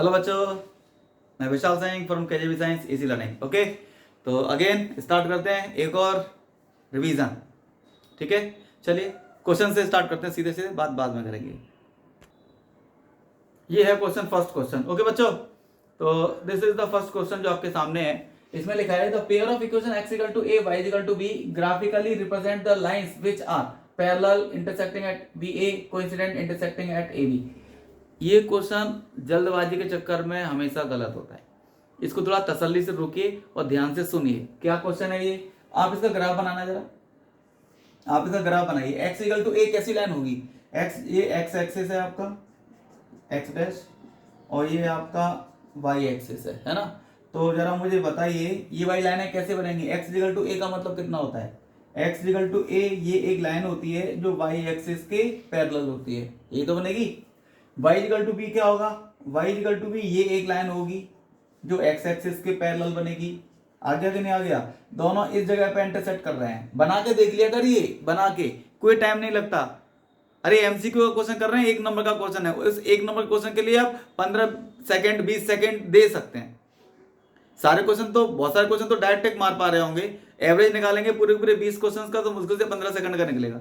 Hello बच्चों, मैं Vishal Singh from KJB science easy learning. Okay, तो अगेन स्टार्ट करते हैं एक और रिवीजन। ठीक है, चलिए क्वेश्चन से स्टार्ट करते हैं, सीधे सीधे बात बाद में करेंगे। ये है क्वेश्चन, फर्स्ट क्वेश्चन। ओके बच्चों, तो this is the first question जो आपके सामने है। इसमें लिखा है the pair of equation x equal to a y equal to b graphically represent the lines which are parallel intersecting at ba coincident intersecting at ab। ये question जल्दबाजी के चक्कर में हमेशा गलत होता है। इसको थोड़ा तसल्ली से रोकिए और ध्यान से सुनिए। क्या क्वेश्चन है ये, आप इसका ग्राफ बनाना जरा। आप इसका ग्राफ बनाइए। x इक्वल टू a कैसी लाइन होगी, x ये x एक्सिस है आपका, x डैश, और ये आपका y एक्सिस है ना। तो जरा मुझे बताइए ये वाली लाइनें कैसे बनेंगी। x इक्वल टू a का मतलब कितना होता है, x इक्वल टू a ये एक लाइन होती है जो y एक्सिस के पैरेलल होती है, ये तो बनेगी। y इक्वल टू b क्या होगा, y इक्वल टू b ये एक लाइन होगी जो x एक्सिस के पैरेलल बनेगी। आ गया कि नहीं आ गया, दोनों इस जगह पे इंटरसेक्ट कर रहे हैं। बना के देख लिया करिए, बना के, कोई टाइम नहीं लगता। अरे एमसीक्यू का क्वेश्चन कर रहे हैं, एक नंबर का क्वेश्चन है, उस एक नंबर क्वेश्चन के लिए आप 15 सेकंड 20 सेकंड दे सकते हैं। सारे क्वेश्चन तो, बहुत सारे क्वेश्चन तो डायरेक्ट टेक मार पा रहे होंगे। एवरेज निकालेंगे पूरे पूरे 20 क्वेश्चन का तो मुश्किल से 15 सेकंड का निकलेगा।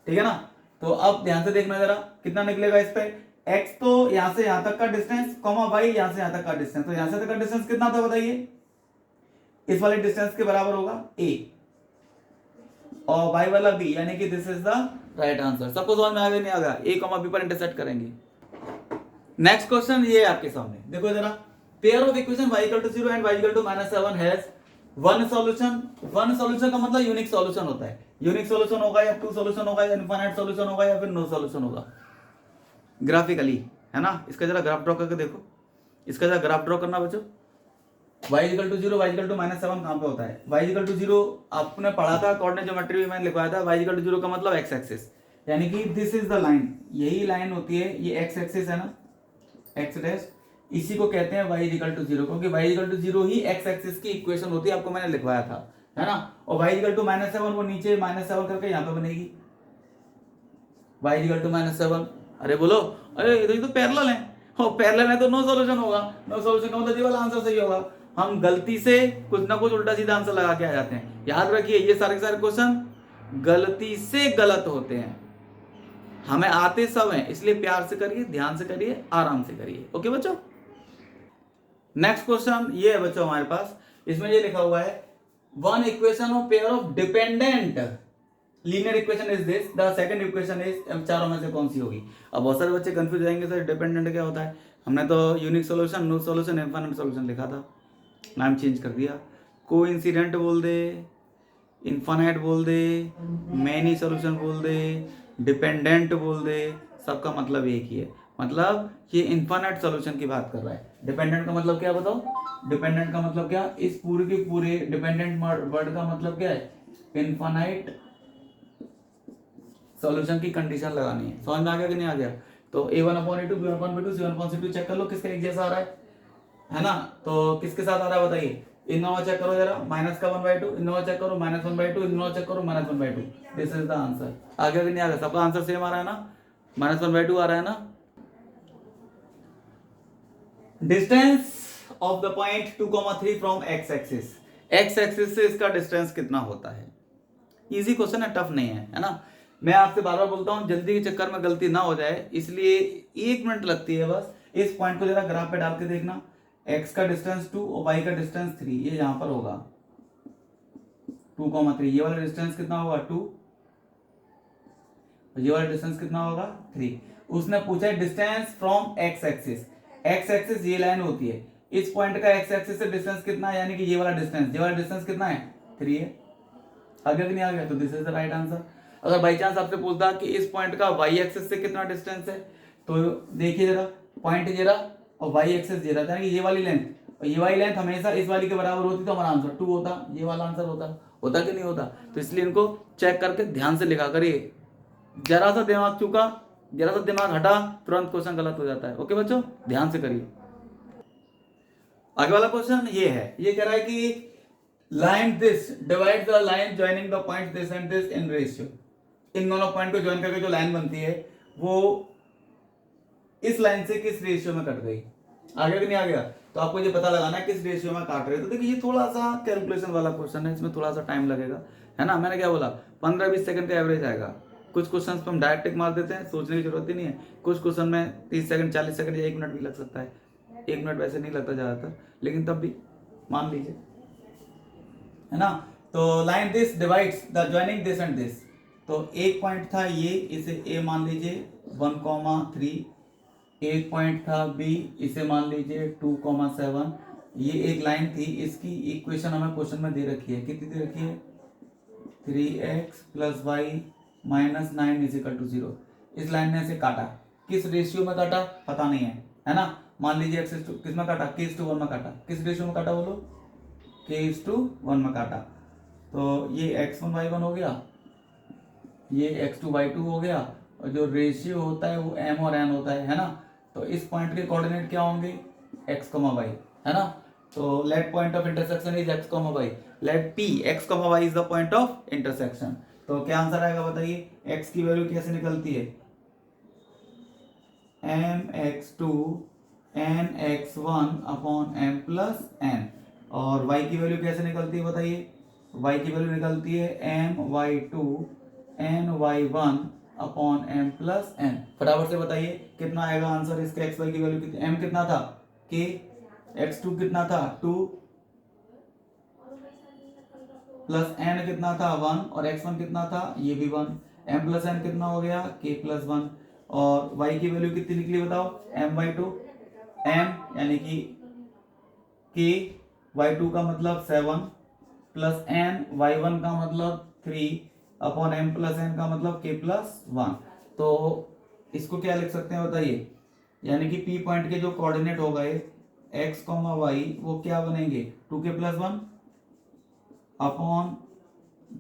ठीक है ना। तो अब ध्यान से देखना जरा कितना निकलेगा इस पे। x तो यहां से यहां तक का डिस्टेंस, कॉमा y यहां से यहां तक का डिस्टेंस, तो यहां से तक का डिस्टेंस कितना था बताइए। इस वाले डिस्टेंस के बराबर होगा a और y वाला b, यानी कि this is the right answer. सबको समझ में आ गया नहीं आ गया, a कॉमा b पर इंटरसेक्ट करेंगे। नेक्स्ट क्वेश्चन ये है आपके सामने, देखो जरा। Pair of equation y equal to 0 and y equal to -7 has one solution. One solution का मतलब यूनिक सॉल्यूशन होता है। यूनिक सॉल्यूशन होगा या टू सॉल्यूशन होगा या इनफाइनाइट सॉल्यूशन होगा या फिर नो सॉल्यूशन होगा। ग्राफिकली है ना, इसका जरा ग्राफ ड्रॉ करके देखो। इसका जरा ग्राफ ड्रॉ करना बच्चों। y equal to 0, y equal to -7 कहां पे होता है। y इक्वल टू 0 आपने पढ़ा था, कोऑर्डिनेट ज्योमेट्री में मैंने लिखवाया था। y इक्वल टू 0 का मतलब x एक्सिस, यानी कि दिस इज द लाइन, यही लाइन होती है, ये x एक्सिस है ना, x डैश, इसी को कहते हैं y इक्वल टू 0, क्योंकि y इक्वल टू 0 ही x एक्सिस की इक्वेशन होती है, आपको मैंने लिखवाया था, है ना। और y इक्वल टू -7 वो नीचे -7 करके यहां पे बनेगी y इक्वल टू -7। अरे बोलो, अरे ये तो पैरेलल है, हो पैरेलल है तो नो सॉल्यूशन होगा। नो सॉल्यूशन का मतलब ये वाला आंसर सही होगा। हम गलती से कुछ ना कुछ उल्टा सीधा आंसर लगा के आ जाते हैं। याद रखिए ये सारे के सारे क्वेश्चन गलती से गलत होते हैं। हमें आते सब हैं, इसलिए प्यार से करिए, ध्यान से करिए, आराम से करिए। ओके बच्चों। नेक्स्ट क्वेश्चन ये है बच्चों हमारे पास, इसमें ये लिखा हुआ है one equation of pair of dependent linear equation is this, the second equation is, चारों में से कौन सी होगी। अब बहुत सारे बच्चे कंफ्यूज जाएंगे सर डिपेंडेंट क्या होता है। हमने तो unique solution, no solution, infinite solution लिखा था, नाम चेंज कर दिया। कोइंसिडेंट बोल दे, इनफाइनाइट बोल दे, मैनी सॉल्यूशन बोल दे, डिपेंडेंट बोल दे, सबका मतलब एक ही है। मतलब ये इनफाइनाइट सॉल्यूशन की बात कर रहा है। डिपेंडेंट का मतलब क्या बताओ, डिपेंडेंट का मतलब क्या, इस पूरे के पूरे डिपेंडेंट वर्ड का मतलब क्या है, इनफाइनाइट सॉल्यूशन की कंडीशन लगानी है। समझ में आ गया कि नहीं आ गया। तो a1/a2, b1/b2, c1/c2 चेक कर लो किसका एक जैसा आ रहा है ना। तो किसके साथ आ रहा है बताइए। इन दोनों चेक करो जरा, माइनस का 1/2, इन दोनों चेक करो, -1/2, इन दोनों चेक करो, -1/2। This is the answer. आ गया कि नहीं आ गया, सबका आंसर सेम आ रहा है ना, -1/2 आ रहा है ना। Distance of the point 2,3 from x axis, x axis से इसका डिस्टेंस कितना होता है। इजी क्वेश्चन है, टफ नहीं है ना। मैं आपसे बार बार बोलता हूं जल्दी के चक्कर में गलती ना हो जाए, इसलिए 1 मिनट लगती है बस। इस पॉइंट को जरा ग्राफ पे डाल के देखना, x का डिस्टेंस 2 और y का डिस्टेंस 3, ये यहां पर होगा 2,3। ये वाला डिस्टेंस कितना होगा 2, ये वाला डिस्टेंस कितना होगा 3। उसने पूछा है distance from x axis. x axis ये लाइन होती है, इस पॉइंट का x एक्सिस से डिस्टेंस कितना है, यानी कि ये वाला डिस्टेंस कितना है 3 है। आ गया कि नहीं आ गया, तो this is the right answer. अगर बाई चांस आपसे पूछता कि इस पॉइंट का y एक्सिस से कितना डिस्टेंस है, तो देखिए जरा, पॉइंट जरा और y एक्सिस जरा, यानी कि ये वाली लेंथ और ये वाली लेंथ हमेशा इस वाली के बराबर होती, तो हमारा आंसर 2 होता, ये वाला आंसर होता कि नहीं होता। तो इसलिए इनको चेक करके ध्यान से लिखा करिए। जरा सा दिमाग चूका, जरा सा दिमाग हटा, तुरंत क्वेश्चन गलत हो जाता है। ओके बच्चों, ध्यान से करिए। आगे वाला क्वेश्चन ये है, ये कह रहा है कि line this divide the line joining the point this and this in ratio. इन दोनों पॉइंट को ज्वाइन करके जो लाइन बनती है वो इस लाइन से किस रेशियो में कट गई, आ गया कि नहीं आ गया। तो आपको ये पता लगाना है किस रेशियो में काट रहे हो। तो देखिए ये थोड़ा सा कैलकुलेशन वाला क्वेश्चन है, इसमें थोड़ा सा टाइम लगेगा, है ना। मैंने क्या बोला, 15-20 सेकंड का एवरेज आएगा। कुछ क्वेश्चन पे हम डायरेक्ट टिक मार देते हैं, सोचने की जरूरत ही नहीं है। कुछ क्वेश्चन में 30 सेकंड, 40 सेकंड या 1 मिनट भी लग सकता है। 1 मिनट वैसे नहीं लगता ज्यादातर, लेकिन तब भी मान लीजिए, है ना। तो line this divides the joining this and this. तो एक पॉइंट था ये, इसे ए मान लीजिए 1,3। एक पॉइंट था बी, इसे मान लीजिए 2,7। ये एक लाइन थी, इसकी इक्वेशन हमें क्वेश्चन में दे रखी है, कितनी दे रखी है, 3x + y - 9 = 0। इस लाइन ने इसे काटा, किस रेशियो में काटा पता नहीं है ना। मान लीजिए x किस में काटा, k/1 में काटा। किस रेशियो में काटा बोलो, k/1 में काटा। तो ये x1 y1 हो गया, ये x2 y2 हो गया, और जो रेशियो होता है वो m और n होता है ना। तो इस पॉइंट के कोऑर्डिनेट क्या होंगे, x, y, है ना। तो let point of intersection is x, y। Let p x, y is the point of intersection. तो क्या आंसर आएगा बताइए, x की वैल्यू कैसे निकलती है, mx2 nx1/m+n। और y की वैल्यू कैसे निकलती है बताइए, y की वैल्यू निकलती है my2 ny1/m+n। फटाफट से बताइए कितना आएगा आंसर इसका, एक्स वाई की वैल्यू कितनी, m कितना था k, x2 कितना था 2 प्लस n कितना था 1, और x1 कितना था ये भी 1, m+n कितना हो गया k+1। और y की वैल्यू कितनी निकली बताओ, m/2। m यानी कि k y2 का मतलब 7 प्लस n y1 का मतलब 3/m+n का मतलब k+1। तो इसको क्या लिख सकते हैं बताइए, यानी कि p पॉइंट के जो कोऑर्डिनेट हो गए x, y वो क्या बनेंगे 2k+1 अपॉन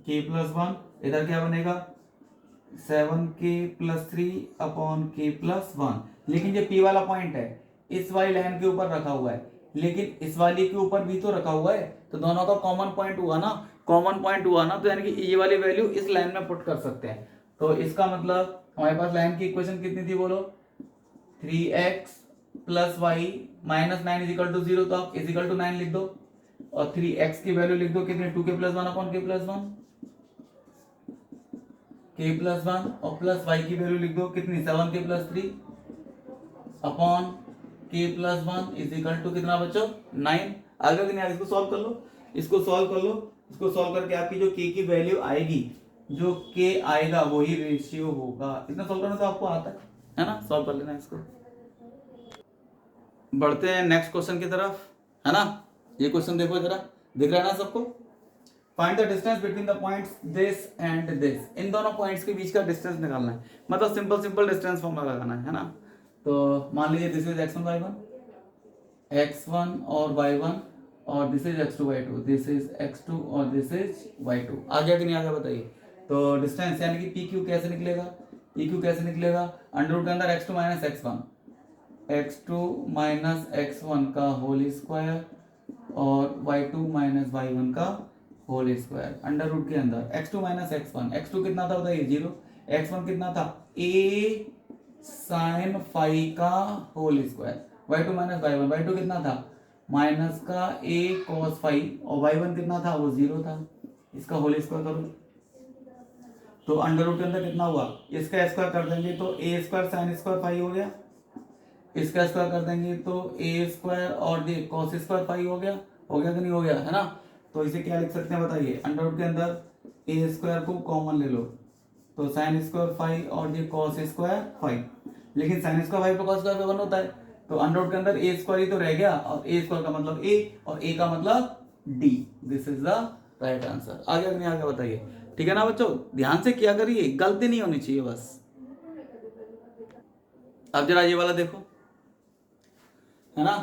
k+1। इधर क्या बनेगा 7k+3 अपॉन k+1। लेकिन ये p वाला पॉइंट है इस वाली लाइन के ऊपर रखा हुआ है, लेकिन इस वाली के ऊपर भी तो रखा हुआ है, तो दोनों का कॉमन पॉइंट हुआ ना, कॉमन पॉइंट हुआ ना। तो यानी कि ये वाली वैल्यू इस लाइन में पुट कर सकते हैं। तो इसका मतलब हमारे पास लाइन की इक्वेशन कितनी थी बोलो, 3x + y - 9 = 0। तो आप = 9 लिख दो, और 3x की वैल्यू लिख दो कितनी, 2k+1 अपॉन k+1, k+1, और प्लस y की वैल्यू लिख दो कितनी 7k+3 अपॉन k+1 = कितना बच्चों 9। आगे कि नहीं, इसको सॉल्व कर लो, इसको सॉल्व कर लो। इसको सॉल्व करके आपकी जो k की वैल्यू आएगी, जो k आएगा वही रेशियो होगा। इतना सॉल्व करना तो आपको आता है ना, सॉल्व कर लेना इसको। बढ़ते हैं नेक्स्ट क्वेश्चन की तरफ, है ना। ये क्वेश्चन देखो जरा, दिख रहा है ना सबको। Find the distance between the points this and this. इन दोनों पॉइंट्स के बीच का डिस्टेंस निकालना है, मतलब सिंपल डिस्टेंस फॉर्मूला लगाना है ना। तो मान लीजिए this is x1 y1, x1 और y1, और this is x2 y2, this is x2 और दिस इज y2। आ गया कि नहीं आ गया बताइए। तो डिस्टेंस यानी कि PQ कैसे निकलेगा, PQ कैसे निकलेगा, अंडर रूट के अंदर x2 - x1, x2 - x1 का होल स्क्वायर और y2 - y1 का होल स्क्वायर अंडर रूट के अंदर x2 - x1। x2 कितना था बताइए 0, x1 कितना था a sin phi का whole square, y2 - y1, y2 कितना था माइनस का a cos phi, और y1 कितना था वो 0 था। इसका होल स्क्वायर करो तो अंडर रूट के अंदर कितना हुआ, इसका स्क्वायर कर देंगे तो a² sin² phi हो गया, इसका स्क्वायर कर देंगे तो a² और ये cos² phi हो गया कि नहीं हो गया, है ना। तो इसे क्या लिख सकते हैं बताइए, अंडर रूट के अंदर a² को कॉमन ले लो तो sin² phi और ये cos² phi। लेकिन sin² phi पे cos² पे 1 होता है, तो अंडर रूट के अंदर a² ही तो रह गया, और a² का मतलब a और a का मतलब d। This is the right answer. आ गया कि नहीं आ गया बताइए, ठीक है ना बच्चों। ध्यान से किया करिए, गलती नहीं होनी चाहिए बस। अब जरा ये वाला देखो, है ना।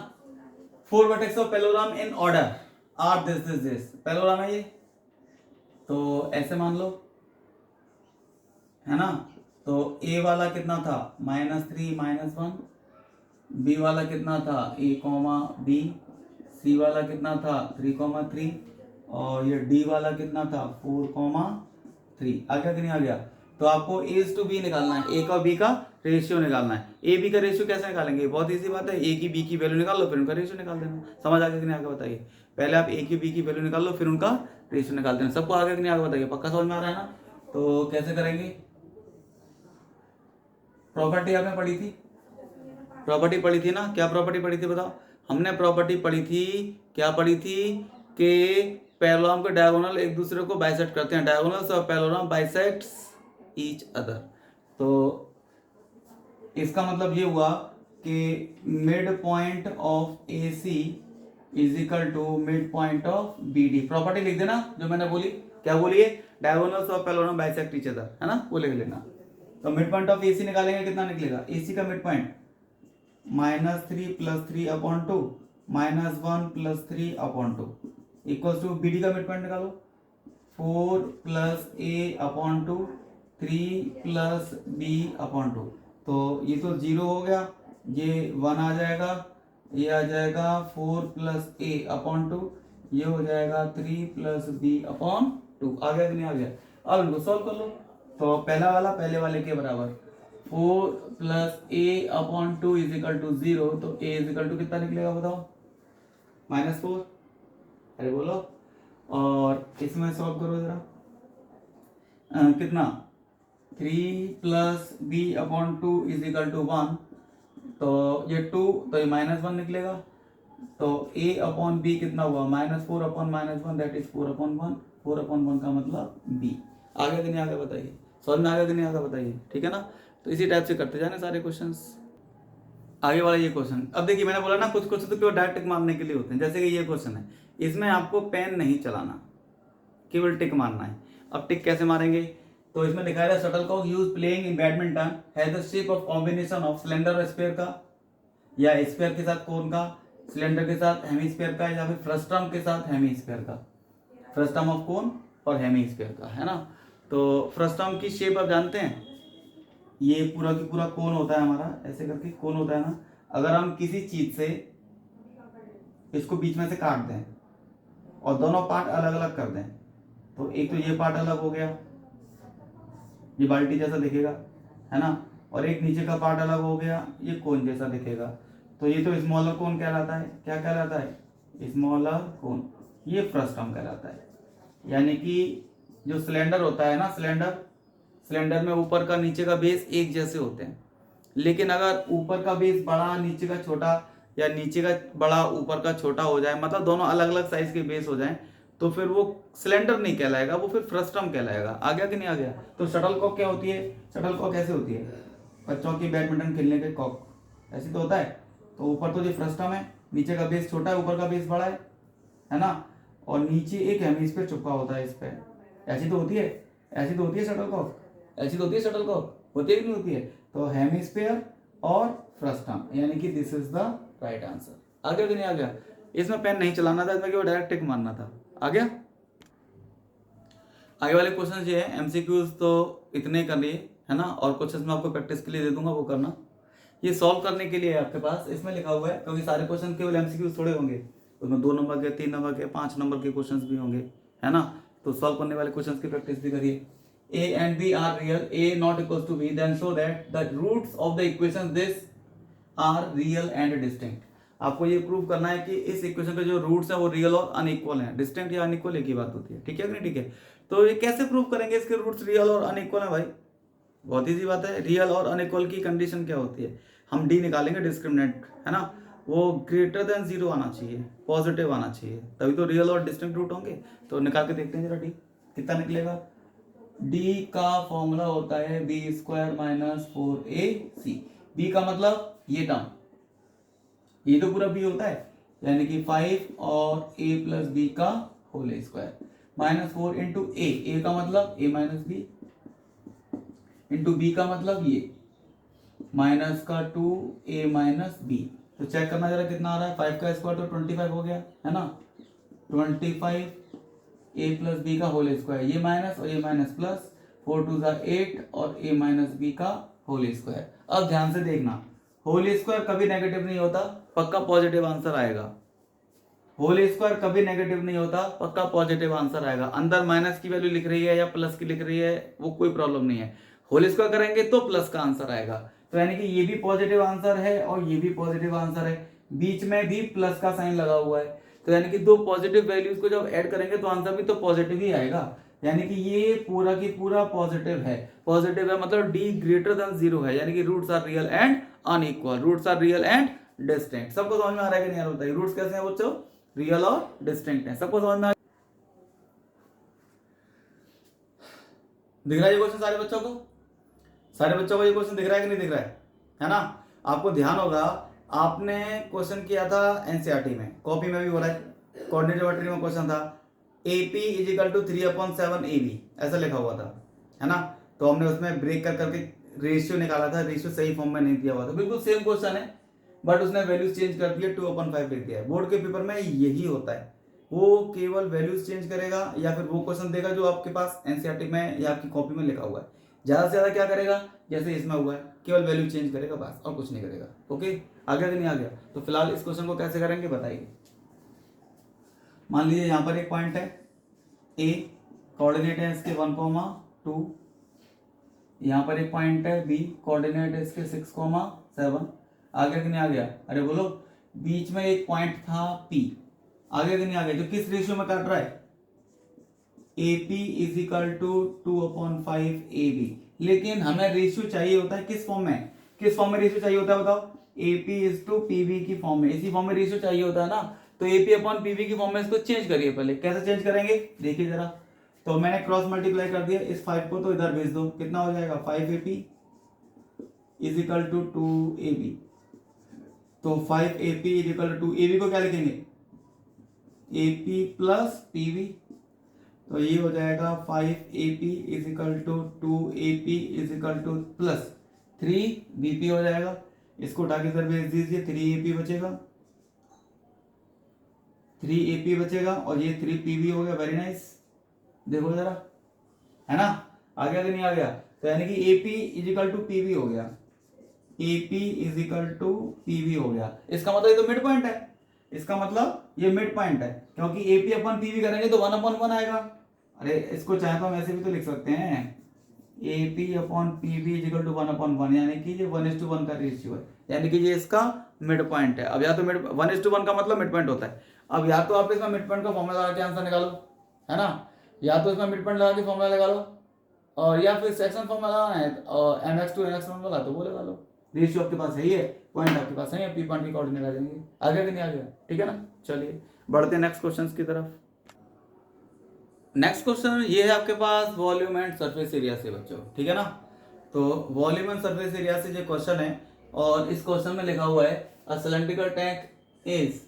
4 vertex of parallelogram in order are this. Parallelogram है ये, तो ऐसे मान लो, है ना। तो a वाला कितना था -3 -1, b वाला कितना था a, b, c वाला कितना था 3, और ये d वाला कितना था 4, 3। आ गया कि नहीं आ गया। तो आपको a to b निकालना है, a का b का रेशियो निकालना है। ए बी का रेशियो कैसे निकालेंगे, बहुत ईजी बात है, ए की बी की वैल्यू निकाल लो फिर उनका रेशियो निकाल देना। समझ आ गया कि नहीं आगे बताइए, पहले आप ए की बी की वैल्यू निकाल लो फिर उनका रेशियो निकाल देना। सबको आगे कि नहीं आगे बताइए, पक्का समझ में आ रहा है ना। तो कैसे करेंगे, प्रॉपर्टी आपने पढ़ी थी, प्रॉपर्टी पढ़ी थी ना, क्या प्रॉपर्टी पढ़ी थी बताओ, हमने प्रॉपर्टी पढ़ी थी, क्या पढ़ी थी कि पैरेललोग्राम के डायगोनल एक दूसरे को बाइसेक्ट करते हैं, डायगोनल्स और पैरेललोग्राम बाइसेक्ट्स ईच अदर। तो इसका मतलब ये हुआ कि mid point of A C is equal to mid point of B D. Property लिख देना जो मैंने बोली, क्या बोलिए, diagonals of parallelogram bisect each other, है ना, वो लिख लेना। तो mid point of A C निकालेंगे, कितना निकलेगा, ए सी का mid point -3 + 3/2 -1 + 3/2 equals to B D का मिड पॉइंट निकालो, 4 + a/2 3 + b/2। तो ये तो 0 हो गया, ये 1 आ जाएगा, ये आ जाएगा 4 + a/2, ये हो जाएगा 3 + b/2। आ गया कि नहीं आ गया। अब इनको सॉल्व कर लो। तो पहला वाला पहले वाले के बराबर, 4 + a/2 इज इक्वल टू 0, तो a इज इक्वल टू कितना निकलेगा बताओ, -4। अरे बोलो, और इसमें सॉल्व करो जरा, कितना 3 + b/2 इज इक्वल टू 1, तो ये 2, तो ये -1 निकलेगा। तो a/b कितना हुआ, -4/-1 दैट इज 4/1, 4/1 का मतलब b। आगे कि नहीं आगे बताइए, समझ में आगे कि नहीं आगे बताइए, ठीक है ना। तो इसी टाइप से करते जाने सारे क्वेश्चंस। आगे वाला ये क्वेश्चन, अब देखिए मैंने बोला ना कुछ क्वेश्चन तो केवल डायरेक्ट टिक मारने के लिए होते हैं, जैसे कि ये क्वेश्चन है, इसमें आपको पेन नहीं चलाना, केवल टिक मारना है। अब टिक कैसे मारेंगे, तो इसमें लिखा है shuttlecock use playing in badminton has the shape of combination of cylinder और स्फीयर का, या स्फीयर के साथ कोन का, सिलेंडर के साथ हेमीस्फीयर का, या फिर फ्रस्ट्रम के साथ हेमीस्फीयर का, फ्रस्ट्रम ऑफ कोन और हेमीस्फीयर का, है ना। तो फ्रस्ट्रम की शेप आप जानते हैं, ये पूरा की पूरा कोन होता है हमारा, ऐसे करके कोन होता है ना। अगर हम किसी चीज से इसको बीच में से काट दें और दोनों पार्ट अलग अलग कर दें, तो एक तो ये पार्ट अलग हो गया, ये बाल्टी जैसा दिखेगा, है ना, और एक नीचे का पार्ट अलग हो गया, ये कोन जैसा दिखेगा। तो ये तो स्मॉलर कोन कहलाता है, क्या कहलाता है, स्मॉलर कोन, ये फ्रस्ट्रम कहलाता है। यानी कि जो सिलेंडर होता है ना, सिलेंडर में ऊपर का नीचे का बेस एक जैसे होते हैं, लेकिन अगर ऊपर का बेस बड़ा नीचे का छोटा, या नीचे का बड़ा ऊपर का छोटा हो जाए, मतलब दोनों अलग अलग साइज के बेस हो जाएं, तो फिर वो सिलेंडर नहीं कहलाएगा, वो फिर फ्रस्ट्रम कहलाएगा। आ गया कि नहीं आ गया। तो शटलकॉक क्या होती है, शटलकॉक कैसे होती है, बच्चों की बैडमिंटन खेलने के कॉक ऐसी तो होता है। तो ऊपर तो ये फ्रस्ट्रम है, नीचे का बेस छोटा है, ऊपर का बेस बड़ा है ना, और नीचे एक हेमिस्फीयर चिपका होता है इस पे, ऐसी तो होती है, ऐसी तो होती है शटलकॉक, ऐसी तो होती है शटलकॉक, होती है कि नहीं होती है। तो हेमिस्फीयर और फ्रस्ट्रम, यानी कि this is the right answer. आ गया कि नहीं आ गया। इसमें पेन नहीं चलाना था, इसमें केवल डायरेक्ट टिक मारना था। आ गया। आगे वाले क्वेश्चन ये है, एमसीक्यूज तो इतने कर लिए, है ना, और क्वेश्चन मैं आपको प्रैक्टिस के लिए दे दूंगा, वो करना। ये सॉल्व करने के लिए आपके पास इसमें लिखा हुआ है, क्योंकि सारे क्वेश्चन केवल एमसीक्यूज थोड़े होंगे, उसमें 2 नंबर के, 3 नंबर के, 5 नंबर के क्वेश्चन भी होंगे, है ना। तो सॉल्व करने वाले क्वेश्चन की प्रैक्टिस भी करिए। A and B are real, A not equals to B, then show that the roots of the equation this are real and distinct। आपको ये प्रूव करना है कि इस इक्वेशन के जो रूट्स हैं वो रियल और अनइक्वल हैं। डिस्टिंक्ट या अनइक्वल एक ही बात होती है, ठीक है कि नहीं, ठीक है। तो ये कैसे प्रूव करेंगे इसके रूट्स रियल और अनइक्वल है भाई, बहुत ईजी बात है। रियल और अनइक्वल की कंडीशन क्या होती है, हम डी निकालेंगे डिस्क्रिमिनेंट, है ना, वो ग्रेटर देन 0 आना चाहिए, पॉजिटिव आना चाहिए, तभी तो रियल और डिस्टिंक्ट रूट होंगे। तो निकाल के देखते हैं जरा डी कितना निकलेगा। डी का फॉर्मूला होता है b² - 4ac। b का मतलब ये टर्म, ये तो पूरा b होता है, यानी कि 5 और a + b का होल स्क्वायर, -4 इंटू a का मतलब a - b, इंटू b का मतलब ये -2a - b। तो चेक करना जरा कितना आ रहा है, 5 का स्क्वायर तो 25 हो गया, है ना, 25 a + b का होल स्क्वायर, ये माइनस और ये माइनस प्लस, 4 2 8 और a - b का होल स्क्वायर। अब ध्यान से देखना, होल स्क्वायर कभी नेगेटिव नहीं होता, पक्का पॉजिटिव आंसर आएगा। होल स्क्वायर कभी नेगेटिव नहीं होता, पक्का पॉजिटिव आंसर आएगा। अंदर माइनस की वैल्यू लिख रही है या प्लस की लिख रही है, वो कोई प्रॉब्लम नहीं है। होल स्क्वायर करेंगे तो प्लस का आंसर आएगा, तो यानी कि ये भी पॉजिटिव आंसर है और ये भी पॉजिटिव आंसर है, बीच में भी प्लस का साइन लगा हुआ है, तो यानी कि दो पॉजिटिव वैल्यूज को जब ऐड करेंगे तो आंसर भी तो पॉजिटिव ही आएगा, यानी कि ये पूरा की पूरा पॉजिटिव है। पॉजिटिव है मतलब डी ग्रेटर देन 0 है, यानी कि roots are real and unequal, roots are real and distinct. सबको समझ में आ रहा है कि नहीं यार? बताइए रूट्स कैसे हैं बच्चों? रियल और डिस्टिंक्ट है। सबको समझ में दिख रहा है ये क्वेश्चन सारे बच्चों को? सारे बच्चों को ये क्वेश्चन दिख रहा है कि नहीं दिख रहा है ना? आपको ध्यान होगा आपने क्वेश्चन किया था एनसीईआरटी में, कॉपी में भी हो रहा है, कोऑर्डिनेट ज्योमेट्री में क्वेश्चन था AP = 3/7 AB ऐसा लिखा हुआ था, है ना? तो हमने उसमें ब्रेक कर करके रेशियो निकाला था, रेशियो सही फॉर्म में नहीं दिया हुआ था, बिल्कुल सेम क्वेश्चन है बट उसने वैल्यूज चेंज कर दिया, 2/5 लिख दिया है। बोर्ड के पेपर में यही होता है, वो केवल वैल्यूज चेंज करेगा या फिर वो क्वेश्चन देगा जो आपके पास एनसीईआरटी में या आपकी कॉपी में लिखा हुआ है। ज्यादा से ज्यादा क्या करेगा, जैसे इसमें हुआ है, केवल वैल्यू चेंज करेगा बस और कुछ नहीं करेगा। ओके, आ गया कि नहीं आ गया? तो फिलहाल इस क्वेश्चन को कैसे करेंगे बताइए। मान लीजिए यहाँ पर एक पॉइंट है ए, कोऑर्डिनेट है इसके 1,2, यहाँ पर एक पॉइंट है बी, कोऑर्डिनेट है इसके 6,7। आ गया कि नहीं आ गया? अरे बोलो, बीच में एक पॉइंट था पी, आ गया कि नहीं आ गया? जो किस रेशियो में काट रहा है? AP = 2/5 AB। लेकिन हमें रेशियो चाहिए होता है किस फॉर्म में? किस फॉर्म में रेशियो चाहिए होता है बताओ? AP/PB की फॉर्म में, इसी फॉर्म में रेशियो चाहिए होता है ना। तो AP/PB की फॉर्म में इसको चेंज करिए पहले। कैसे चेंज करेंगे देखिए जरा। तो मैंने क्रॉस मल्टीप्लाई कर दिया, इस 5 को तो इधर भेज दो, कितना हो जाएगा? 5AP = 2AB। तो 5AP = 2AB को क्या लिखेंगे? AP + PB। तो ये हो जाएगा 5AP = 2AP + 3BP हो जाएगा। इसको उठा के इधर भेज दीजिए, 3AP बचेगा, 3AP बचेगा और ये 3PB हो गया। वेरी नाइस, देखो जरा, है ना? आ गया कि नहीं आ गया? तो यानी कि AP = PB हो गया, AP = PB हो गया। इसका मतलब ये तो मिड पॉइंट है, इसका मतलब ये मिड पॉइंट है, क्योंकि AP/PB करेंगे तो 1/1 आएगा। अरे इसको चाहे तो हम ऐसे भी तो लिख सकते हैं, AP/PB = 1/1, यानी कि ये 1:1 का रेशियो है, यानी कि ये इसका मिड पॉइंट है। अब या तो 1:1 का मतलब मिड पॉइंट होता है। अब या तो आप इसका मिड पॉइंट का फॉर्मूला लगा के आंसर निकालो, है ना? या तो इसका मिड पॉइंट लगा के फॉर्मूला लगा लो, और या फिर सेक्शन फॉर्मूला लगाना है और MX2 NX1 वाला तो वो लगा लो। रेशियो आपके पास है ही है, पॉइंट आपके पास है, P पॉइंट की कोऑर्डिनेट आ जाएंगे। आ गया कि नहीं आ गया? ठीक है ना? चलिए बढ़ते हैं नेक्स्ट क्वेश्चन की तरफ। नेक्स्ट क्वेश्चन ये है आपके पास वॉल्यूम एंड सरफेस एरिया से बच्चों, ठीक है ना? तो वॉल्यूम एंड सरफेस एरिया से ये क्वेश्चन है और इस क्वेश्चन में लिखा हुआ है a cylindrical tank is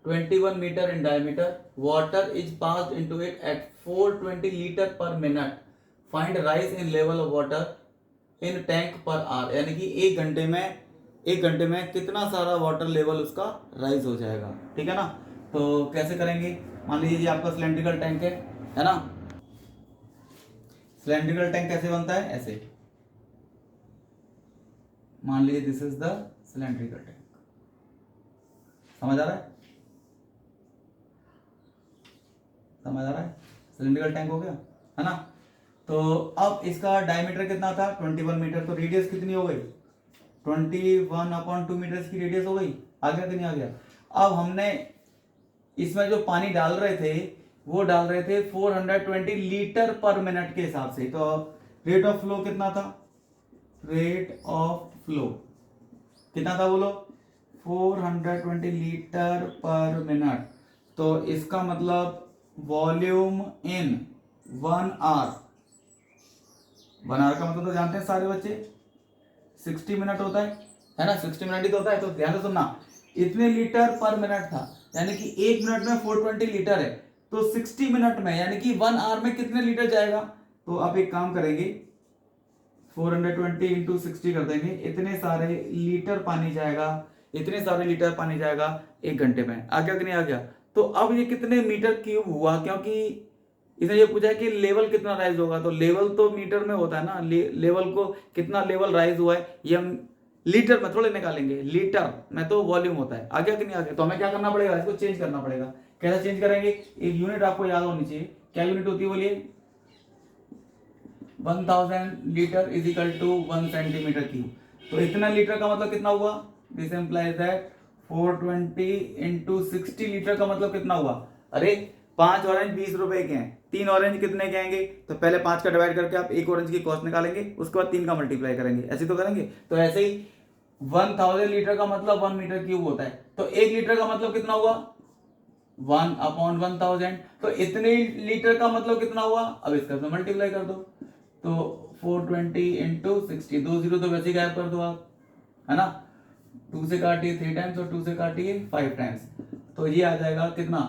21 metre in diameter, water is passed into it at 420 litre per minute, find rise in level of water in tank per hour. यानी कि एक घंटे में कितना सारा वाटर लेवल उसका राइज हो जाएगा, ठीक है ना? तो कैसे करेंगे? मान लीजिए आपका सिलेंड्रिकल टैंक है ना? सिलेंड्रिकल टैंक कैसे बनता है? ऐसे, मान लीजिए this is the cylindrical tank. समझ आ रहा है? समझ आ रहा है? सिलेंड्रिकल टैंक हो गया, है ना? तो अब इसका डायमीटर कितना था? 21 मीटर। तो रेडियस कितनी हो गई? 21/2 मीटर की रेडियस हो गई। आ गया कि नहीं आ गया? अब हमने इसमें जो पानी डाल रहे थे वो डाल रहे थे 420 लीटर पर मिनट के हिसाब से। तो रेट ऑफ फ्लो कितना था? रेट ऑफ फ्लो कितना था बोलो? 420 लीटर पर मिनट। तो इसका मतलब वॉल्यूम इन 1 आवर, 1 आवर का मतलब तो जानते हैं सारे बच्चे, 60 मिनट होता है ना? 60 मिनट ही तो होता है। तो ध्यान से सुनना, इतने लीटर पर मिनट था, यानी कि 1 मिनट में 420 लीटर है, तो 60 मिनट में यानी कि 1 आवर में कितने लीटर जाएगा? तो आप एक काम करेंगे, 420 इंटू 60 कर देंगे, इतने सारे लीटर पानी जाएगा, इतने सारे लीटर पानी जाएगा 1 घंटे में। आ गया कि नहीं आ गया? तो अब ये कितने मीटर क्यूब हुआ, क्योंकि इसने ये पूछा है कि लेवल कितना राइज होगा, तो लेवल तो मीटर में होता है ना, लेवल को कितना लेवल राइज हुआ है ये हम लीटर में थोड़े निकालेंगे, लीटर में तो वॉल्यूम होता है। आ गया कि नहीं आ गया? तो हमें क्या करना पड़ेगा? इसको चेंज करना पड़ेगा। कैसे चेंज करेंगे? एक यूनिट आपको याद होनी चाहिए। क्या यूनिट होती है बोलिए? 1000 litre is equal to 1 centimetre cube. तो इतना लीटर का मतलब कितना हुआ, this implies that 420 into 60 litre का मतलब कितना हुआ, अरे 5 ऑरेंज 20 रुपए के हैं, 3 ऑरेंज कितने के आएंगे, तो पहले 5 का डिवाइड करके आप 1 ऑरेंज की कॉस्ट निकालेंगे, उसके बाद 3 का मल्टीप्लाई करेंगे, ऐसे तो करेंगे। तो ऐसे ही 1000 लीटर का मतलब 1 मीटर क्यूब होता है, तो 1 लीटर का मतलब कितना हुआ 1/1000। तो इतने लीटर का मतलब कितना हुआ, अब इसका तो मल्टीप्लाई कर दो, तो 420 इंटू 60, 2 जीरो तो वैसे ही गायब कर दो आप, है ना, 2 से काटिए 3 टाइम्स और 2 से काटिए 5 टाइम्स, तो ये आ जाएगा कितना,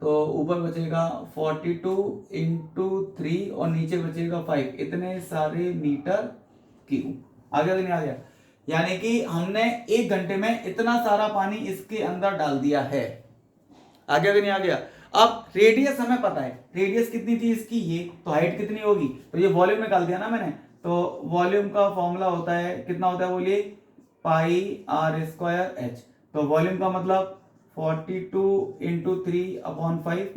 तो ऊपर बचेगा 42 इंटू 3 और नीचे बचेगा 5, इतने सारे मीटर क्यूब। आ गया कि नहीं आ गया, यानी कि हमने 1 घंटे में इतना सारा पानी इसके अंदर डाल दिया है। आ गया कि नहीं आ गया। अब रेडियस हमें पता है, रेडियस कितनी थी इसकी ये, तो हाइट कितनी होगी, तो ये वॉल्यूम निकाल दिया ना मैंने, तो वॉल्यूम का फॉर्मूला होता है, कितना होता है बोलिए, पाई आर स्क्वायर एच। तो वॉल्यूम का मतलब 42 इंटू 3/5,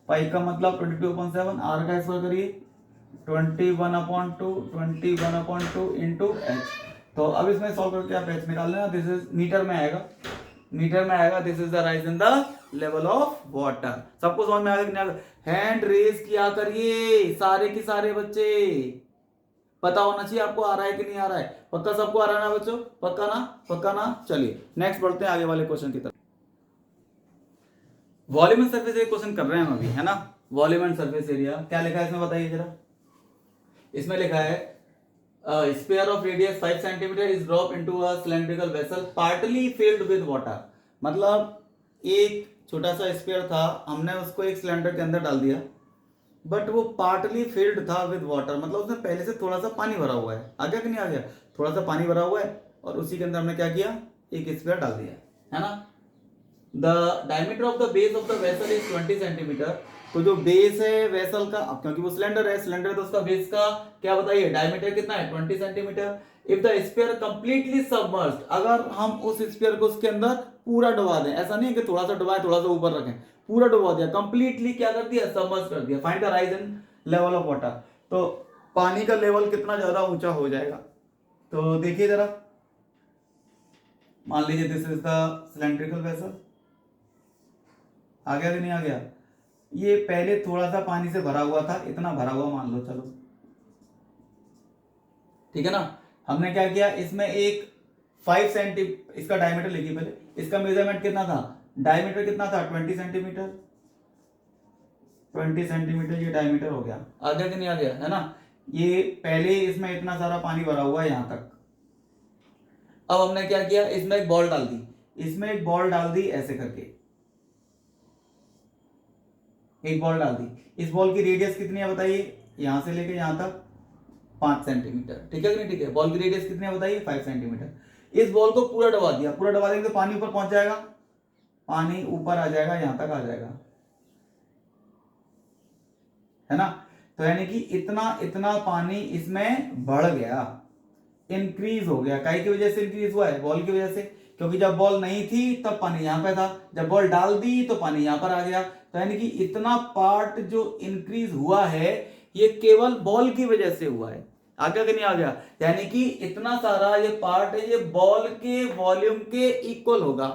पाई का मतलब 22/7, आर का स्क्वायर करिए 21/2 इंटू एच। तो अब इसमें सॉल्व करके आप एच निकाल लेना, दिस इज मीटर में आएगा, मीटर में आएगा, this is the rise in the level of water. सबको समझ में आ गया? हैंड रेज किया करिए सारे के सारे बच्चे, पता होना चाहिए आपको आ रहा है कि नहीं आ रहा है। पक्का सबको आ रहा है ना बच्चों, पक्का ना, पक्का ना। चलिए नेक्स्ट बढ़ते हैं आगे वाले क्वेश्चन की तरफ। Volume and surface area question कर रहे हैं हम अभी, है ना। वॉल्यूम एंड सरफेस एरिया क्या लिखा है इसमें बताइए जरा। इसमें लिखा है sphere of radius 5 centimetre is drop into a cylindrical vessel partly filled with water. मतलब एक छोटा सा स्पेयर था, हमने उसको एक सिलेंडर के अंदर डाल दिया, बट वो पार्टली फिल्ड था विद वाटर, मतलब उसमें पहले से थोड़ा सा पानी भरा हुआ है। आ गया कि नहीं आ गया, थोड़ा सा पानी भरा हुआ है और उसी के अंदर हमने क्या किया, एक स्पेयर डाल दिया, है ना। The diameter of the base of the vessel is 20 centimetre. तो जो बेस है वेसल का, अब क्योंकि वो सिलेंडर है, सिलेंडर तो उसका बेस का क्या बताइए, डायमीटर कितना है 20 centimetre. If the sphere completely submerged, अगर हम उस स्पेयर को उसके अंदर पूरा डुबा दें, ऐसा नहीं है कि थोड़ा सा डुबाएं थोड़ा सा ऊपर रखें, पूरा डुबा दिया, कंप्लीटली क्या कर दिया, सबमर्ज कर दिया। Find the rise in level of water. तो पानी का लेवल कितना ज्यादा ऊंचा हो जाएगा, तो देखिए जरा, मान लीजिए this is the cylindrical vessel, आ गया कि नहीं आ गया। ये पहले थोड़ा सा पानी से भरा हुआ था, इतना भरा हुआ मान लो, चलो ठीक है ना। हमने क्या किया, इसमें एक 5 सेंटी, इसका डायमीटर लिखिए पहले, इसका मेजरमेंट कितना था, डायमीटर कितना था 20 सेंटीमीटर, 20 सेंटीमीटर ये डायमीटर हो गया। आ गया कि नहीं आ गया, है ना। ये पहले इसमें इतना सारा पानी भरा हुआ है यहां तक। अब हमने क्या किया, इसमें एक बॉल डाल दी, इसमें एक बॉल डाल दी ऐसे करके, एक बॉल डाल दी। इस बॉल की रेडियस कितनी है बताइए, यहां से लेके यहां तक 5 सेंटीमीटर, ठीक है कि नहीं ठीक है। बॉल की रेडियस कितनी है बताइए 5 सेंटीमीटर। इस बॉल को पूरा दबा दिया, पूरा दबा देंगे तो पानी ऊपर पहुंच जाएगा, पानी ऊपर आ जाएगा, यहां तक आ जाएगा, है ना। तो यानी कि इतना इतना पानी इसमें बढ़ गया, इंक्रीज हो गया। काहे की वजह से इंक्रीज हुआ है, बॉल की वजह से, क्योंकि जब बॉल नहीं थी तब पानी यहां पे था, जब बॉल डाल दी तो पानी यहां पर आ गया। तो यानी कि इतना पार्ट जो इंक्रीज हुआ है ये केवल बॉल की वजह से हुआ है। आ गया कि नहीं आ गया, यानी कि इतना सारा ये पार्ट है, ये बॉल के वॉल्यूम के इक्वल होगा।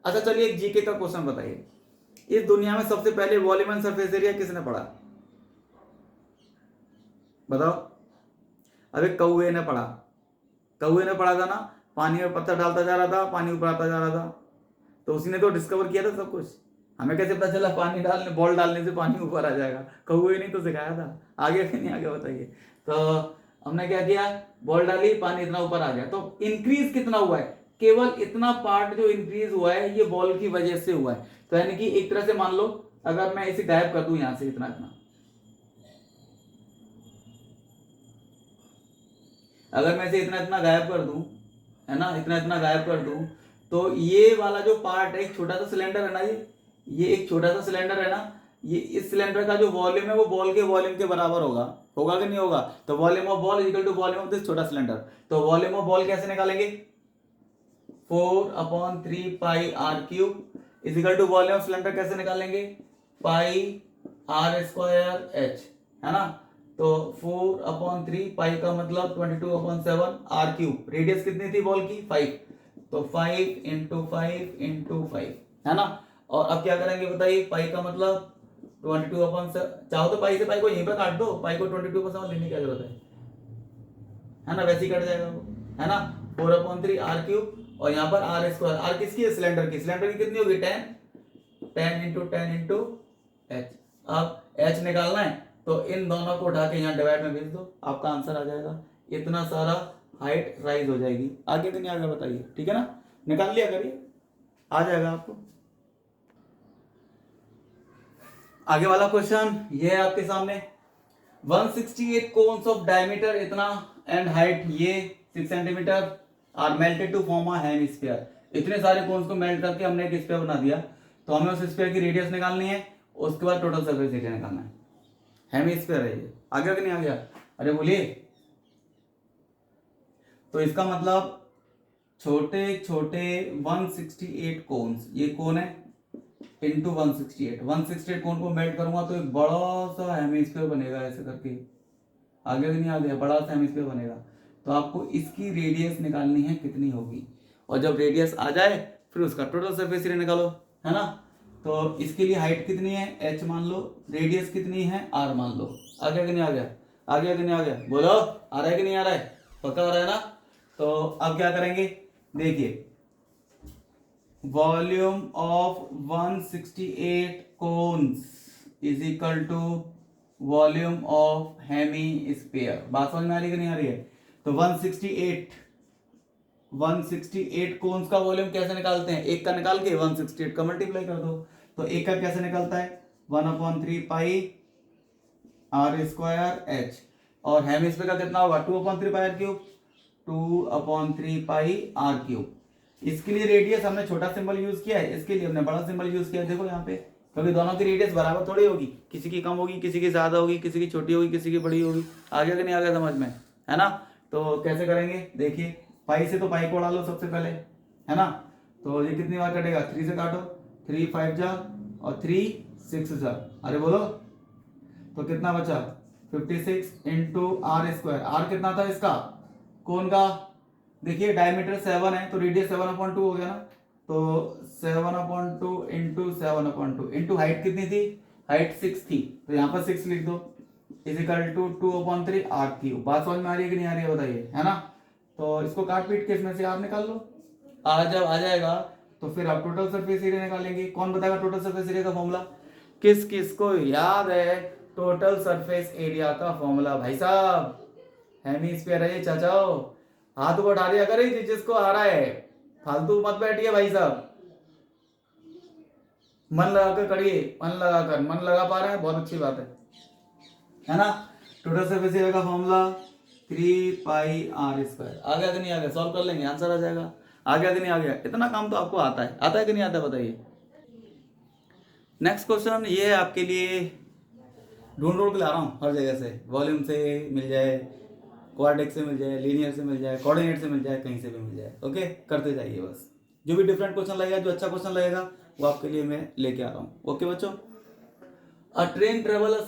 अच्छा चलिए एक जीके का क्वेश्चन बताइए, इस दुनिया में सबसे पहले वॉल्यूम एंड सरफेस एरिया किसने पढ़ा, बताओ। अबे कौए ने पढ़ा, कौए ने पढ़ा था ना, पानी में पत्थर डालता जा रहा था, पानी ऊपर आता जा रहा था, तो उसी ने तो डिस्कवर किया था सब कुछ। हमें कैसे पता चला पानी डालने, बॉल डालने से पानी ऊपर आ जाएगा, कौए ने तो सिखाया था। आगे कि नहीं आगे बताइए। तो हमने क्या किया, बॉल डाली, पानी इतना ऊपर आ गया, तो इंक्रीज कितना हुआ है, केवल इतना पार्ट जो इंक्रीज हुआ है ये बॉल की वजह से हुआ है। तो यानी कि एक तरह से मान लो, अगर मैं इसे गायब कर दूं यहां से इतना इतना, अगर मैं इसे इतना इतना गायब कर दूं, है ना, इतना इतना गायब कर दूं, तो ये वाला जो पार्ट है, एक छोटा सा सिलेंडर है ना, ये एक छोटा सा सिलेंडर है ना, ये इस सिलेंडर का जो वॉल्यूम है वो बॉल के वॉल्यूम के बराबर होगा, होगा कि नहीं होगा। तो volume of ball equal to volume of this छोटा सिलेंडर। तो वॉल्यूम ऑफ बॉल कैसे निकालेंगे, 4/3 pi r cube is equal to volume of cylinder कैसे निकालेंगे, पाई आर स्क्वायर एच, है ना। तो 4/3 पाई का मतलब 22/7 आर क्यूब। रेडियस कितनी थी बॉल की 5, तो 5 इंटू 5 इंटू 5 है ना। और अब क्या करेंगे बताइए, पाई का मतलब 22/7, चाहो तो पाई से पाई को यहीं पर काट दो, पाई को 22/7 लेने की क्या जरूरत है ना, वैसे ही कट जाएगा वो, है ना। 4/3 आर क्यूब और यहाँ पर आर स्क्वायर। आर किसकी है, सिलेंडर की। सिलेंडर की कितनी होगी 10, 10 इंटू 10 इंटू एच। अब एच निकालना है तो इन दोनों को उठा के यहाँ डिवाइड में भेज दो, आपका आंसर आ जाएगा। इतना सारा हाइट राइज हो जाएगी। आगे तो नहीं आगे बताइए, ठीक है ना, निकाल लिया करिए, आ जाएगा आपको। आगे वाला क्वेश्चन ये है आपके सामने, 168 कोन्स ऑफ डायमीटर इतना एंड हाइट ये 6 centimetre are melted to form a hemisphere. इतने सारे कोन्स को मेल्ट करके हमने एक स्फीयर बना दिया, तो हमें उस स्फीयर की रेडियस निकालनी है, उसके बाद टोटल सरफेस एरिया निकालना है। हेमिस्फीयर है ये, आगे कि नहीं आ गया, अरे बोलिए। तो इसका मतलब छोटे छोटे 168 कोन्स, ये कोन है इंटू 168 कोन को मेल्ट करूंगा तो एक बड़ा सा हेमिस्फीयर बनेगा ऐसे करके। आगे भी नहीं आ गया, बड़ा सा हेमिस्फीयर बनेगा। तो आपको इसकी रेडियस निकालनी है कितनी होगी, और जब रेडियस आ जाए फिर उसका टोटल सरफेस एरिया निकालो, है ना। तो इसके लिए हाइट कितनी है h मान लो, रेडियस कितनी है r मान लो। आगे कि नहीं आ गया, आगे कि नहीं आ गया, बोलो आ रहा है कि नहीं आ रहा है, पक्का आ रहा है ना। तो अब क्या करेंगे, देखिए volume of 168 cones is equal to volume of hemisphere. बात समझ में आ रही है कि नहीं आ रही है। तो 168 कोन्स का वॉल्यूम कैसे निकालते हैं, एक का निकाल के 168 का मल्टीप्लाई कर दो। तो एक का कैसे निकलता है 1/3 पाई आर स्क्वायर एच, और हेमिस्फीयर का कितना होगा 2/3 pi r cube, 2/3 pi r cube. इसके लिए रेडियस हमने छोटा सिंबल यूज किया है, इसके लिए हमने बड़ा सिंबल यूज किया है। देखो यहाँ पे, क्योंकि दोनों की रेडियस बराबर थोड़ी होगी, किसी की कम होगी, किसी की ज्यादा होगी, किसी की छोटी होगी, किसी की बड़ी होगी। आगे कि नहीं आ गया समझ में, है ना। तो कैसे करेंगे, देखिए पाई से तो पाई को उड़ा लो सबसे पहले, है ना। तो ये कितनी बार कटेगा, 3 से काटो, 3 5 जा और 3 6 जा, अरे बोलो तो कितना बचा 56 इंटू आर स्क्वायर। आर कितना था इसका कोन का, देखिए डायमीटर 7 है तो रेडियस 7/2 हो गया ना। तो 7/2 इंटू 7/2 इंटू हाइट कितनी थी, हाइट 6 थी, तो यहाँ पर 6 लिख दो, is equal to 2/3 r cube. बात समझ में आ रही है कि नहीं आ रही है बताइए, है ना। तो इसको काट पीट के इसमें से आर निकाल लो, आर जब आ जाएगा तो फिर आप टोटल सरफेस एरिया निकालेंगे। कौन बताएगा टोटल सरफेस एरिया का फॉर्मूला, किस किस को याद है टोटल सरफेस एरिया का फॉर्मूला, भाई साहब हेमिस्फीयर है ये चाचाओ, हाथ को उठा दिया करे जिसको आ रहा है, फालतू मत बैठिए भाई साहब, मन लगाकर करिए, मन लगा पा रहे हैं बहुत अच्छी बात है ना। टोटल सरफेस एरिया का फॉर्मूला 3 पाई आर स्क्वायर। आ गया कि नहीं आ गया, सॉल्व कर लेंगे आंसर आ जाएगा। आ गया कि नहीं आ गया, इतना काम तो आपको आता है कि नहीं आता बताइए। नेक्स्ट क्वेश्चन ये है आपके लिए, ढूंढ के ला रहा हूँ हर जगह से, वॉल्यूम से मिल जाए, क्वाड्रेटिक से मिल जाए, लीनियर से मिल जाए, कोऑर्डिनेट से मिल जाए, कहीं से भी मिल जाए, ओके करते जाइए बस। जो भी डिफरेंट क्वेश्चन लगेगा, जो अच्छा क्वेश्चन लगेगा वो आपके लिए मैं लेके आ रहा हूँ, ओके बच्चों। A train travel at a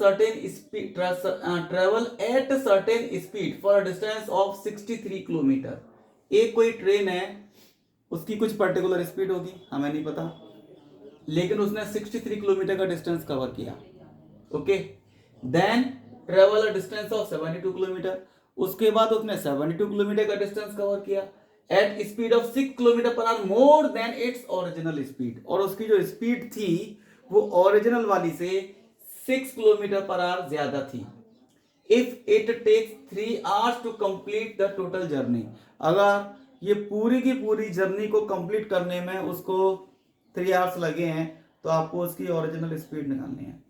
certain speed for a distance of 63 kilometre. एक कोई ट्रेन है, उसकी कुछ पर्टिकुलर स्पीड होगी, हमें नहीं पता, लेकिन उसने 63 किलोमीटर का डिस्टेंस कवर किया, okay. Then travel a distance of 72 kilometre, उसके बाद उसने 72 किलोमीटर का डिस्टेंस कवर किया at speed of 6 kilometre per hour more than its original speed. और उसकी जो स्पीड थी वो ओरिजिनल वाली से 6 किलोमीटर पर आवर ज्यादा थी। If it takes 3 hours to complete the total journey, अगर ये पूरी की पूरी जर्नी को कंप्लीट करने में उसको 3 आवर्स लगे हैं तो आपको उसकी ओरिजिनल स्पीड निकालनी है।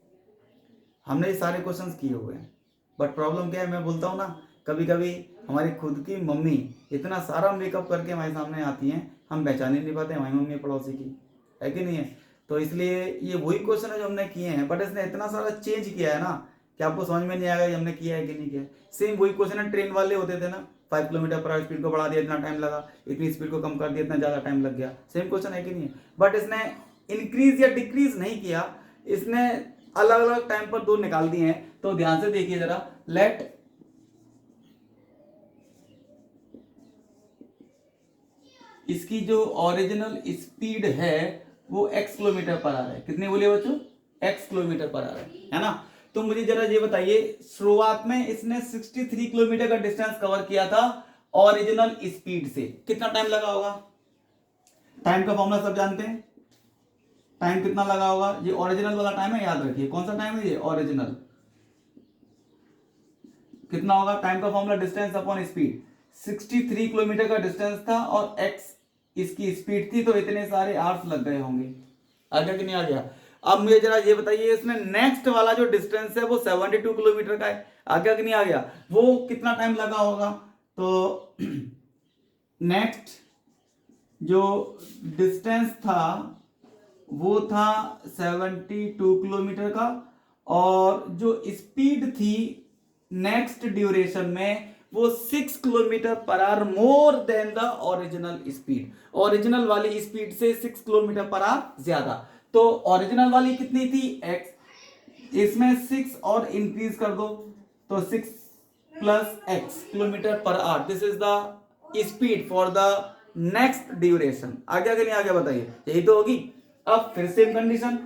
हमने ये सारे क्वेश्चंस किए हुए हैं, बट प्रॉब्लम क्या है, मैं बोलता हूँ ना, कभी कभी हमारी खुद की मम्मी इतना सारा मेकअप करके हमारे सामने आती हैं, हम पहचान ही नहीं पाते हमारी मम्मी पड़ोसी की, है कि नहीं है। तो इसलिए ये वही क्वेश्चन है जो हमने किए हैं, बट इसने इतना सारा चेंज किया है ना कि आपको समझ में नहीं आएगा कि हमने किया है कि नहीं किया। सेम वही क्वेश्चन है, ट्रेन वाले होते थे ना, 5 किलोमीटर पर आवर स्पीड को बढ़ा दिया इतना टाइम लगा, इतनी स्पीड को कम कर दिया इतना ज्यादा टाइम लग गया, सेम क्वेश्चन है कि नहीं है। बट इसने इंक्रीज या डिक्रीज नहीं किया, इसने अलग अलग टाइम पर दो निकाल दिए हैं। तो ध्यान से देखिए जरा, लेट इसकी जो ओरिजिनल स्पीड है वो x किलोमीटर पर आवर है। कितने बोले बच्चों? x किलोमीटर पर आवर है ना। तो मुझे जरा ये बताइए, शुरुआत में इसने 63 किलोमीटर का डिस्टेंस कवर किया था ओरिजिनल स्पीड से, कितना टाइम लगा होगा? टाइम का फॉर्मूला सब जानते हैं, टाइम कितना लगा होगा? ये ओरिजिनल वाला टाइम है, याद रखिए। कौन सा टाइम है ये? ओरिजिनल। कितना होगा टाइम का formula? Distance upon speed. 63 kilometre का डिस्टेंस था और x इसकी स्पीड थी, तो इतने सारे आवर्स लग गए होंगे। आ गया कि नहीं आ गया? अब मुझे जरा ये बताइए, इसमें नेक्स्ट वाला जो डिस्टेंस है वो 72 किलोमीटर का है। आ गया कि नहीं आ गया? वो कितना टाइम लगा होगा? तो नेक्स्ट जो डिस्टेंस था वो था 72 किलोमीटर का, और जो स्पीड थी नेक्स्ट ड्यूरेशन में वो 6 kilometre per hour more then the original speed. Original वाली स्पीड से 6 किलोमीटर पर आवर ज्यादा। तो ओरिजिनल वाली कितनी थी? x, इसमें 6 और इंक्रीज कर दो तो 6 plus x kilometre per hour. This is the speed for the next duration. आ गया कि नहीं आ गया बताइए? यही तो होगी। अब फिर सेम कंडीशन,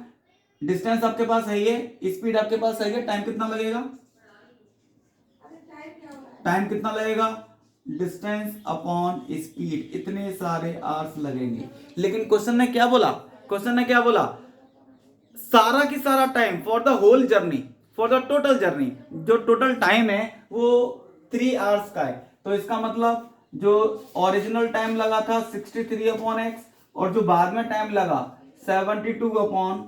डिस्टेंस आपके पास है ये, स्पीड आपके पास है, टाइम कितना लगेगा? टाइम कितना लगेगा? डिस्टेंस अपॉन स्पीड, इतने सारे आवर्स लगेंगे। लेकिन क्वेश्चन ने क्या बोला? क्वेश्चन ने क्या बोला? सारा की सारा time for the whole journey, for the total journey, जो टोटल टाइम है वो 3 आवर्स का है। तो इसका मतलब जो ओरिजिनल टाइम लगा था 63 अपॉन एक्स, और जो बाद में टाइम लगा 72 अपॉन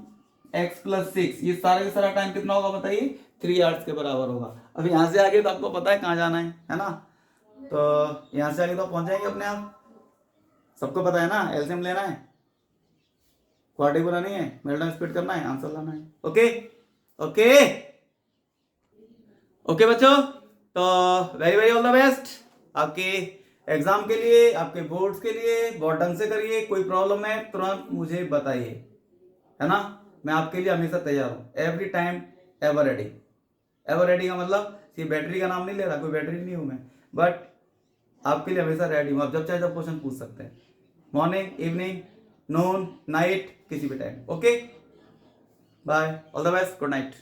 एक्स प्लस 6, ये सारा का सारा टाइम कितना होगा बताइए? 3 आवर्स के बराबर होगा। अब यहां से आगे तो आपको पता है कहां जाना है ना? तो यहां से आगे तो पहुंच जाएंगे अपने आप, सबको पता है ना। एलसीएम लेना है, क्वाड्रेटिक नहीं है, मेल्टन स्प्लिट करना है, आंसर लाना है। ओके ओके ओके बच्चों, तो very very all the best आपके एग्जाम के लिए, आपके बोर्ड्स के लिए। बहुत ढंग से करिए, कोई प्रॉब्लम है तुरंत मुझे बताइए, है ना। मैं आपके लिए हमेशा तैयार हूं, every time ever ready. Ever ready का मतलब सिर्फ बैटरी का नाम नहीं ले रहा, कोई बैटरी नहीं हूं मैं, बट आपके लिए हमेशा रेडी हूं। आप जब चाहे जब क्वेश्चन पूछ सकते हैं, मॉर्निंग, इवनिंग, नून, नाइट, किसी भी time. Okay, bye, all the best, good night.